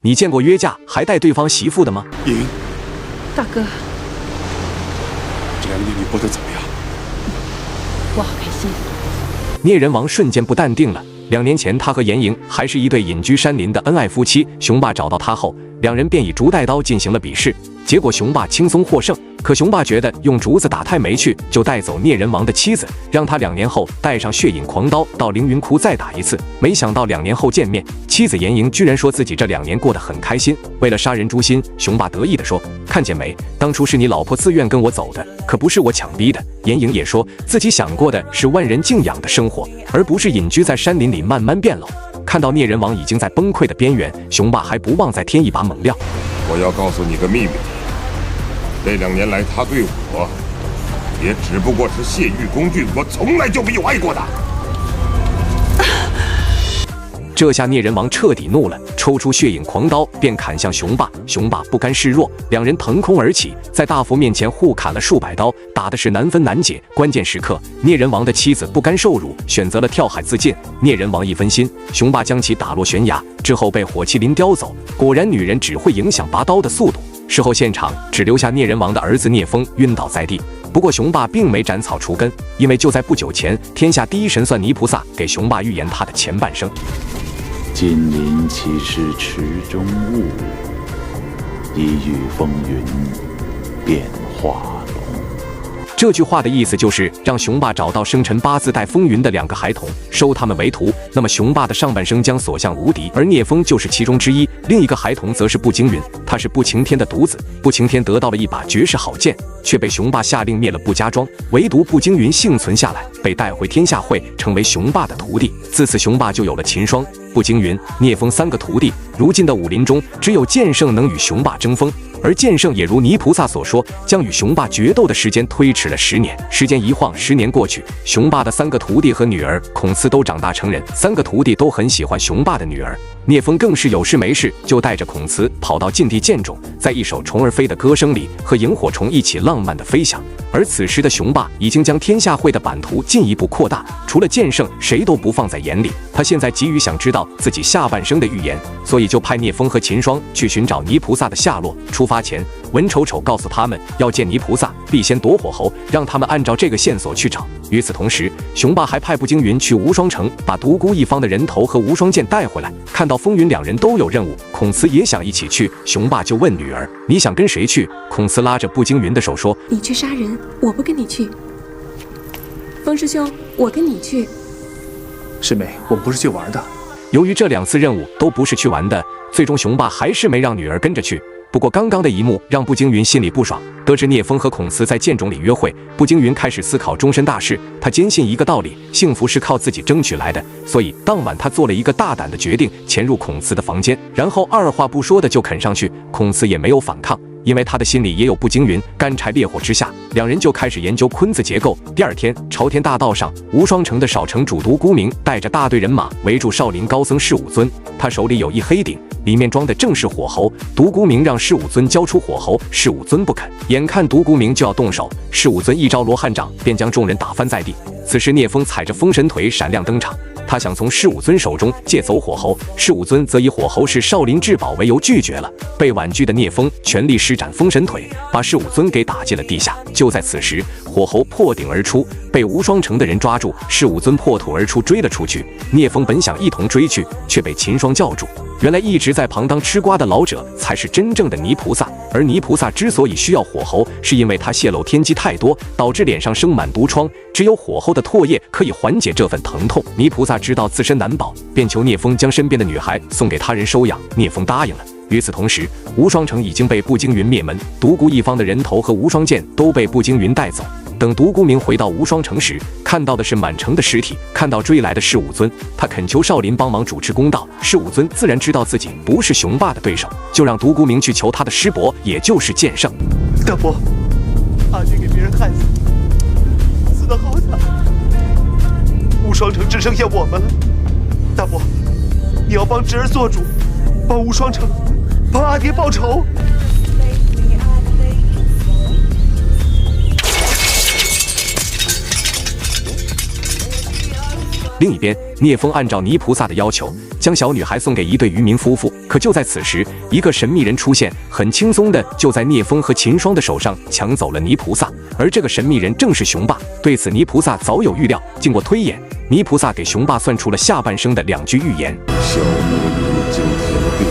你见过约架还带对方媳妇的吗？莹，大哥，这2年你过得怎么样？我好开心。聂人王瞬间不淡定了。2年前，他和严莹还是一对隐居山林的恩爱夫妻。雄霸找到他后，2人便以竹带刀进行了比试，结果雄霸轻松获胜。可雄霸觉得用竹子打太没趣，就带走聂人王的妻子，让他2年后带上血影狂刀到凌云窟再打一次。没想到2年后见面，妻子严莹居然说自己这2年过得很开心。为了杀人诛心，雄霸得意地说：“看见没，当初是你老婆自愿跟我走的，可不是我强逼的。”严莹也说自己想过的是万人敬仰的生活，而不是隐居在山林里慢慢变老。看到聂人王已经在崩溃的边缘，雄霸还不忘再添一把猛料。我要告诉你个秘密，这2年来他对我也只不过是泄欲工具，我从来就没有爱过他。这下聂人王彻底怒了，抽出血影狂刀便砍向雄霸。雄霸不甘示弱，2人腾空而起，在大佛面前互砍了数百刀，打的是难分难解。关键时刻，聂人王的妻子不甘受辱，选择了跳海自尽。聂人王一分心，雄霸将其打落悬崖之后被火麒麟叼走。果然，女人只会影响拔刀的速度。事后现场只留下聂人王的儿子聂风晕倒在地。不过雄霸并没斩草除根，因为就在不久前，天下第一神算泥菩萨给雄霸预言他的前半生。金鳞岂是池中物，一遇风云变化龙。这句话的意思就是让雄霸找到生辰八字带风云的2个孩童，收他们为徒。那么雄霸的上半生将所向无敌，而聂风就是其中之一。另一个孩童则是步惊云，他是步晴天的独子。步晴天得到了一把绝世好剑，却被雄霸下令灭了步家庄，唯独步惊云幸存下来，被带回天下会，成为雄霸的徒弟。自此，雄霸就有了秦霜、步惊云、聂风3个徒弟。如今的武林中，只有剑圣能与雄霸争锋。而剑圣也如泥菩萨所说，将与雄霸决斗的时间推迟了10年。时间一晃，10年过去，雄霸的3个徒弟和女儿孔慈都长大成人，3个徒弟都很喜欢雄霸的女儿。聂风更是有事没事就带着孔慈跑到禁地剑冢，在一首虫儿飞的歌声里和萤火虫一起浪漫的飞翔。而此时的雄霸已经将天下会的版图进一步扩大，除了剑圣，谁都不放在眼里。他现在急于想知道自己下半生的预言，所以就派聂风和秦霜去寻找泥菩萨的下落。出发前，文丑丑告诉他们，要见泥菩萨必先夺火候，让他们按照这个线索去找。与此同时，雄霸还派步惊云去无双城，把独孤一方的人头和无双剑带回来。看到风云2人都有任务，孔慈也想一起去，雄霸就问女儿：“你想跟谁去？”孔慈拉着步惊云的手说：“你去杀人，我不跟你去。风师兄，我跟你去。”师妹，我们不是去玩的。由于这2次任务都不是去玩的，最终雄霸还是没让女儿跟着去。不过刚刚的一幕让步惊云心里不爽。得知聂风和孔慈在剑冢里约会，步惊云开始思考终身大事。他坚信一个道理，幸福是靠自己争取来的。所以当晚他做了一个大胆的决定，潜入孔慈的房间，然后二话不说的就啃上去。孔慈也没有反抗，因为他的心里也有步惊云。干柴烈火之下，2人就开始研究坤字结构。第2天，朝天大道上，无双城的少城主独孤明带着大队人马围住少林高僧释武尊，他手里有一黑鼎，里面装的正是火猴。独孤明让释武尊交出火猴，释武尊不肯。眼看独孤明就要动手，释武尊一招罗汉掌便将众人打翻在地。此时聂风踩着封神腿闪亮登场，他想从释武尊手中借走火猴，释武尊则以火猴是少林至宝为由拒绝了。被婉拒的聂风全力施展封神腿，把释武尊给打进了地下。就在此时，火猴破顶而出，被无双城的人抓住，释武尊破土而出追了出去。聂风本想一同追去，却被秦霜叫住。原来一直在旁当吃瓜的老者才是真正的泥菩萨，而泥菩萨之所以需要火猴，是因为他泄露天机太多，导致脸上生满毒疮，只有火候的唾液可以缓解这份疼痛。泥菩萨知道自身难保，便求聂风将身边的女孩送给他人收养。聂风答应了。与此同时，无双城已经被步惊云灭门，独孤一方的人头和无双剑都被步惊云带走。等独孤明回到无双城时，看到的是满城的尸体。看到追来的释武尊，他恳求少林帮忙主持公道。释武尊自然知道自己不是雄霸的对手，就让独孤明去求他的师伯，也就是剑圣。大伯，阿俊给别人害死，死得好惨，无双城只剩下我们了。大伯，你要帮侄儿做主，帮无双城，帮阿爹报仇。另一边，聂风按照泥菩萨的要求，将小女孩送给一对渔民夫妇。可可就在此时，一个神秘人出现，很轻松的就在聂风和秦霜的手上抢走了泥菩萨。而这个神秘人正是雄霸。对此，泥菩萨早有预料。经过推演，泥菩萨给雄霸算出了下半生的2句预言：小魔女惊天变，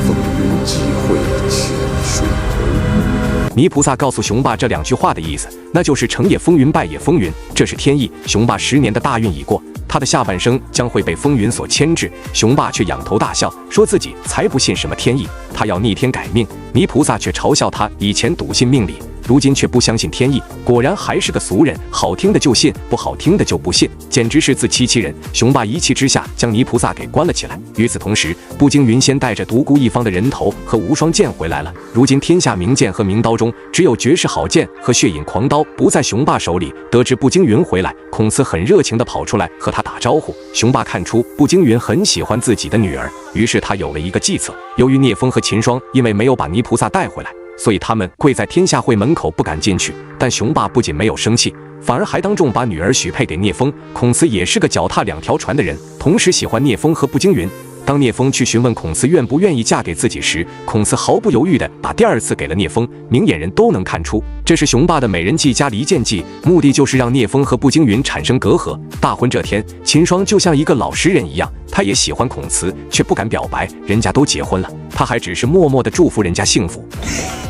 风云际会浅水流。泥菩萨告诉雄霸这2句话的意思，那就是成也风云，败也风云，这是天意。雄霸10年的大运已过，他的下半生将会被风云所牵制。雄霸却仰头大笑，说自己才不信什么天意，他要逆天改命。泥菩萨却嘲笑他以前笃信命理，如今却不相信天意，果然还是个俗人，好听的就信，不好听的就不信，简直是自欺欺人。雄霸一气之下将泥菩萨给关了起来。与此同时，步惊云先带着独孤一方的人头和无双剑回来了。如今天下名剑和名刀中，只有绝世好剑和血影狂刀不在雄霸手里。得知步惊云回来，孔慈很热情地跑出来和他打招呼。雄霸看出步惊云很喜欢自己的女儿，于是他有了一个计策。由于聂风和秦霜因为没有把泥菩萨带回来，所以他们跪在天下会门口不敢进去。但雄霸不仅没有生气，反而还当众把女儿许配给聂风。孔慈也是个脚踏2条船的人，同时喜欢聂风和步惊云。当聂风去询问孔慈愿不愿意嫁给自己时，孔慈毫不犹豫地把第2次给了聂风。明眼人都能看出，这是雄霸的美人计加离间计，目的就是让聂风和步惊云产生隔阂。大婚这天，秦霜就像一个老实人一样，他也喜欢孔慈，却不敢表白，人家都结婚了，他还只是默默地祝福人家幸福。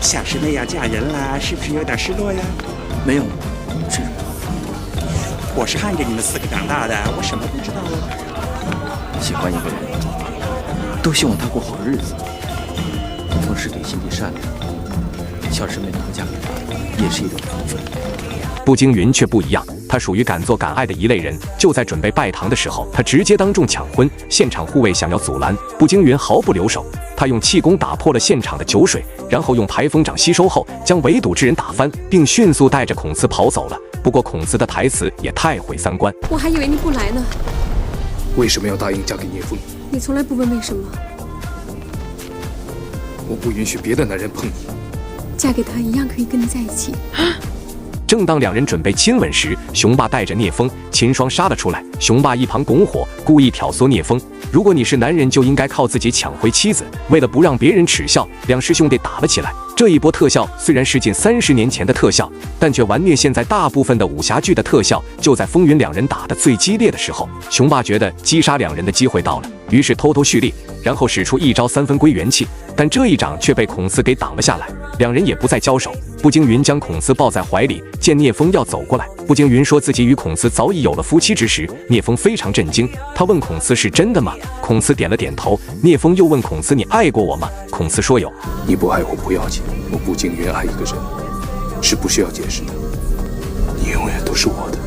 像是那样嫁人了，是不是有点失落呀？没有，是我是看着你们4个长大的，我什么不知道啊。喜欢一个人，都希望他过好日子。风师弟心地善良，小师妹能够嫁给他，也是一种福分。步惊云却不一样，他属于敢做敢爱的一类人。就在准备拜堂的时候，他直接当众抢婚，现场护卫想要阻拦，步惊云毫不留手。他用气功打破了现场的酒水，然后用排风掌吸收后，将围堵之人打翻，并迅速带着孔慈跑走了。不过孔慈的台词也太毁3观，我还以为你不来呢。为什么要答应嫁给聂风？你从来不问为什么。我不允许别的男人碰你。嫁给他一样可以跟你在一起。正当2人准备亲吻时，雄霸带着聂风、秦霜杀了出来。雄霸一旁拱火，故意挑唆聂风：如果你是男人，就应该靠自己抢回妻子。为了不让别人耻笑，2师兄弟打了起来。这一波特效虽然是近30年前的特效，但却完虐现在大部分的武侠剧的特效。就在风云2人打得最激烈的时候，雄霸觉得击杀2人的机会到了，于是偷偷蓄力，然后使出一招3分归元气。但这一掌却被孔慈给挡了下来，2人也不再交手。步惊云将孔慈抱在怀里，见聂风要走过来，步惊云说自己与孔慈早已有了夫妻之实。聂风非常震惊，他问孔慈是真的吗？孔慈点了点头。聂风又问孔慈：你爱过我吗？孔慈说有。你不爱我不要紧，我步惊云爱一个人是不需要解释的，你永远都是我的。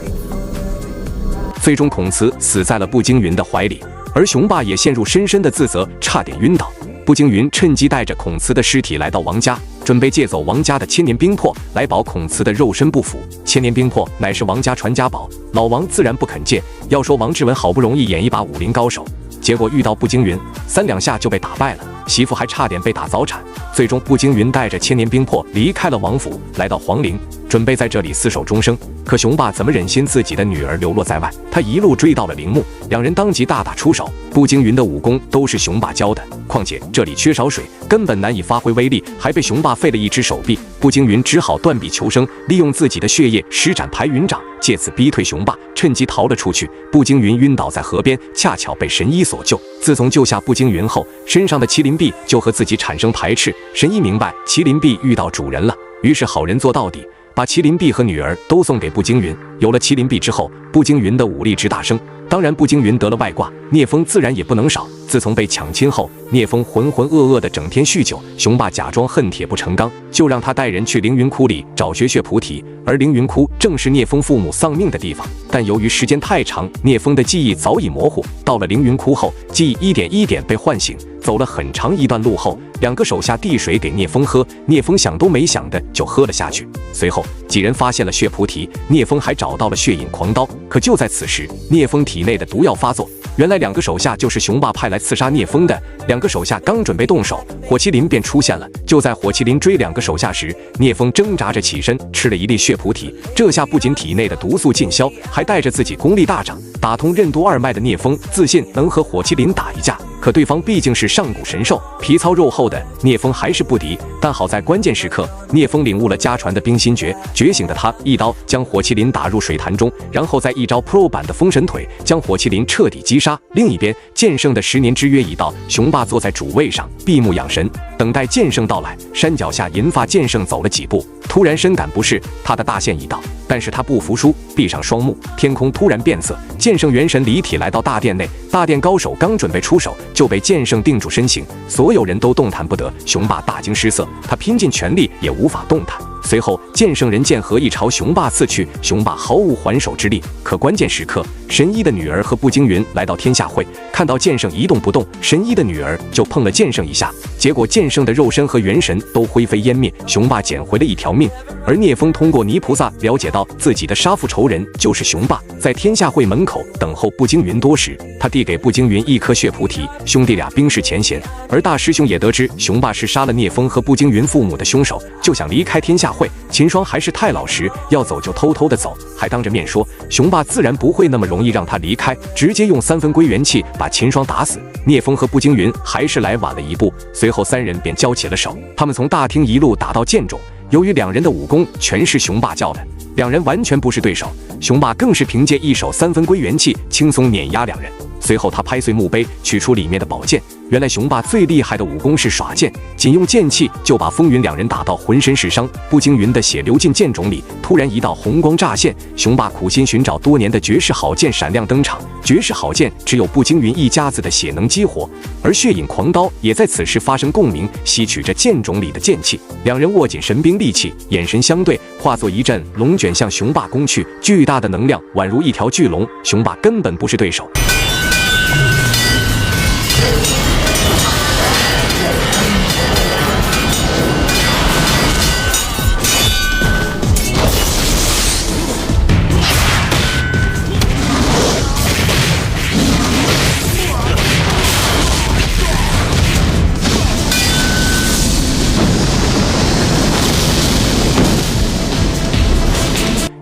最终孔慈死在了步惊云的怀里，而雄霸也陷入深深的自责，差点晕倒。步惊云趁机带着孔慈的尸体来到王家，准备借走王家的千年冰魄来保孔慈的肉身不腐。千年冰魄乃是王家传家宝，老王自然不肯借。要说王志文好不容易演一把武林高手，结果遇到步惊云，3两下就被打败了，媳妇还差点被打早产。最终步惊云带着千年冰魄离开了王府，来到皇陵，准备在这里厮守终生。可雄霸怎么忍心自己的女儿流落在外，他一路追到了陵墓，2人当即大打出手。步惊云的武功都是雄霸教的，况且这里缺少水，根本难以发挥威力，还被雄霸废了一只手臂。步惊云只好断臂求生，利用自己的血液施展排云掌，借此逼退雄霸，趁机逃了出去。步惊云晕倒在河边，恰巧被神医所救。自从救下步惊云后，身上的麒麟臂就和自己产生排斥。神医明白麒麟臂遇到主人了，于是好人做到底，把麒麟臂和女儿都送给步惊云。有了麒麟臂之后，步惊云的武力值大升。当然步惊云得了外挂，聂风自然也不能少。自从被抢亲后，聂风浑浑噩噩的整天酗酒，雄霸假装恨铁不成钢，就让他带人去凌云窟里找绝血菩提。而凌云窟正是聂风父母丧命的地方，但由于时间太长，聂风的记忆早已模糊。到了凌云窟后，记忆一点一点被唤醒。走了很长一段路后，2个手下递水给聂风喝，聂风想都没想的就喝了下去。随后几人发现了血菩提，聂风还找到了血影狂刀。可就在此时，聂风体内的毒药发作，原来2个手下就是雄霸派来刺杀聂风的。2个手下刚准备动手，火麒麟便出现了。就在火麒麟追2个手下时，聂风挣扎着起身，吃了一粒血菩提。这下不仅体内的毒素尽消，还带着自己功力大涨，打通任督二脉的聂风自信能和火麒麟打一架。可对方毕竟是上古神兽，皮糙肉厚的，聂风还是不敌。但好在关键时刻，聂风领悟了家传的冰心诀，觉醒的他一刀将火麒麟打入水潭中，然后再一招 Pro 版的封神腿将火麒麟彻底击杀。另一边，剑圣的10年之约已到，雄霸坐在主位上，闭目养神，等待剑圣到来。山脚下银发剑圣走了几步，突然深感不适，他的大限已到。但是他不服输，闭上双目，天空突然变色，剑圣元神离体来到大殿内，大殿高手刚准备出手，就被剑圣定住身形，所有人都动弹不得。雄霸大惊失色，他拼尽全力也无法动弹。随后，剑圣人剑合一朝雄霸刺去，雄霸毫无还手之力。可关键时刻，神医的女儿和步惊云来到天下会，看到剑圣一动不动，神医的女儿就碰了剑圣一下，结果剑圣的肉身和元神都灰飞烟灭，雄霸捡回了一条命。而聂风通过泥菩萨了解到自己的杀父仇人就是雄霸，在天下会门口等候步惊云多时，他递给步惊云一颗血菩提，兄弟俩冰释前嫌。而大师兄也得知雄霸是杀了聂风和步惊云父母的凶手，就想离开天下会。秦霜还是太老实，要走就偷偷的走，还当着面说雄霸自然不会那么容易让他离开，直接用3分归元气把秦霜打死。聂风和步惊云还是来晚了一步，随后3人便交起了手。他们从大厅一路打到剑冢，由于2人的武功全是雄霸教的，2人完全不是对手，雄霸更是凭借一手3分归元气轻松碾压2人。随后他拍碎墓碑，取出里面的宝剑。原来雄霸最厉害的武功是耍剑，仅用剑气就把风云2人打到浑身是伤。步惊云的血流进剑冢里，突然一道红光乍现，雄霸苦心寻找多年的绝世好剑闪亮登场。绝世好剑只有步惊云一家子的血能激活，而血影狂刀也在此时发生共鸣，吸取着剑冢里的剑气。2人握紧神兵利器，眼神相对，化作一阵龙卷向雄霸攻去，巨大的能量宛如一条巨龙，雄霸根本不是对手。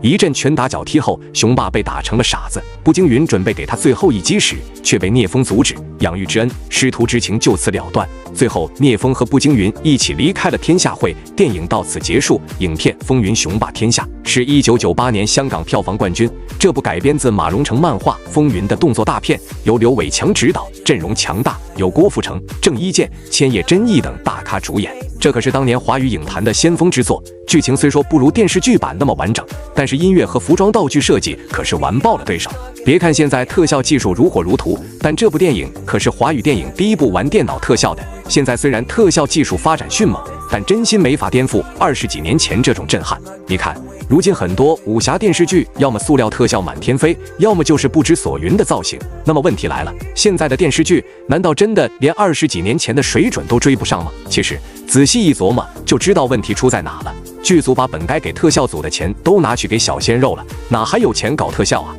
一阵拳打脚踢后，雄霸被打成了傻子。步惊云准备给他最后一击时，却被聂风阻止。养育之恩，师徒之情就此了断。最后，聂风和步惊云一起离开了天下会。电影到此结束。影片《风云雄霸天下》是1998年香港票房冠军。这部改编自马荣成漫画《风云》的动作大片，由刘伟强执导，阵容强大，有郭富城、郑伊健、千叶真一等大咖主演。这可是当年华语影坛的先锋之作。剧情虽说不如电视剧版那么完整，但是音乐和服装道具设计可是完爆了对手。别看现在特效技术如火如荼，但这部电影可是华语电影第一部玩电脑特效的。现在虽然特效技术发展迅猛，但真心没法颠覆20几年前这种震撼。你看，如今很多武侠电视剧要么塑料特效满天飞，要么就是不知所云的造型。那么问题来了，现在的电视剧难道真的连20几年前的水准都追不上吗？其实仔细一琢磨，就知道问题出在哪了。剧组把本该给特效组的钱都拿去给小鲜肉了，哪还有钱搞特效啊？